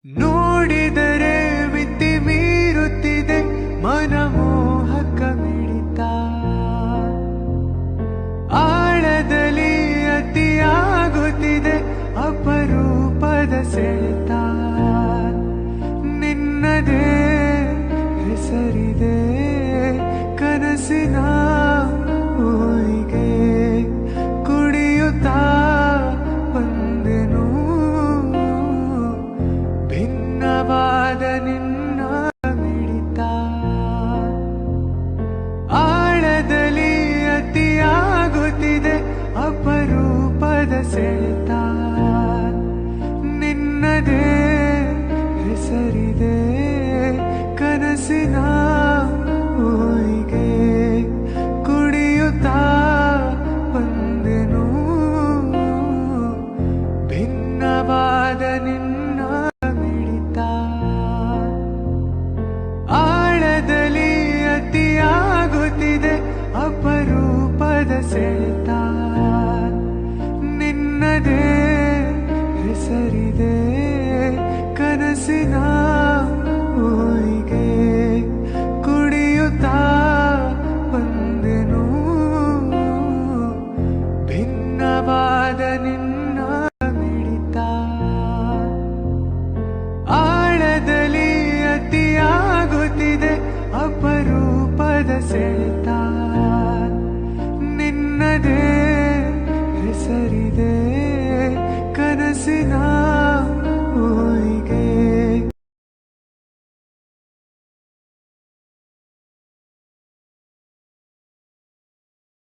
ನೋಡಿದರೆ ಮಿತಿ ಮೀರುತ್ತಿದೆ ಮನಮೋಹಕ ಮಿಡಿತ, ಆಳದಲ್ಲಿ ಅತಿಯಾಗುತ್ತಿದೆ ಅಪರೂಪದ ಸೆಳೆತ. ನಿನ್ನದೇ ಹೆಸರಿದೆ ಕನಸಿನ ಊರಿಗೆ, ಕುಡಿಯುತ್ತಾ ಬಂದೆನು ಭಿನ್ನವಾದ ನಿನ್ನ ಮಿಡಿತ. ಆಳದಲ್ಲಿ ಅತಿಯಾಗುತ್ತಿದೆ ಅಪರೂಪದ ಸೆಳೆತ. ನಿನ್ನದೇ ಹೆಸರಿದೆ ಕನಸಿನ ಊರಿಗೆ, ಕುಡಿಯುತ್ತಾ ಬಂದೆನು ಭಿನ್ನವಾದ ನಿನ್ನ ಮಿಡಿತ. ಆಳದಲ್ಲಿ ಅತಿಯಾಗುತ್ತಿದೆ ಅಪರೂಪದ ಸೆಳೆತ. ನಿನ್ನದೇ ಹೆಸರಿದೆ ಕನಸಿನ ಊರಿಗೆ, ಕುಡಿಯುತ್ತಾ ಬಂದೆನು ಭಿನ್ನವಾದ ನಿನ್ನ ಮಿಡಿತ. ಆಳದಲ್ಲಿ ಅತಿಯಾಗುತ್ತಿದೆ ಅಪರೂಪದ ಸೆಳೆತ. ನಿನ್ನದೇ ಹೆಸರಿದೆ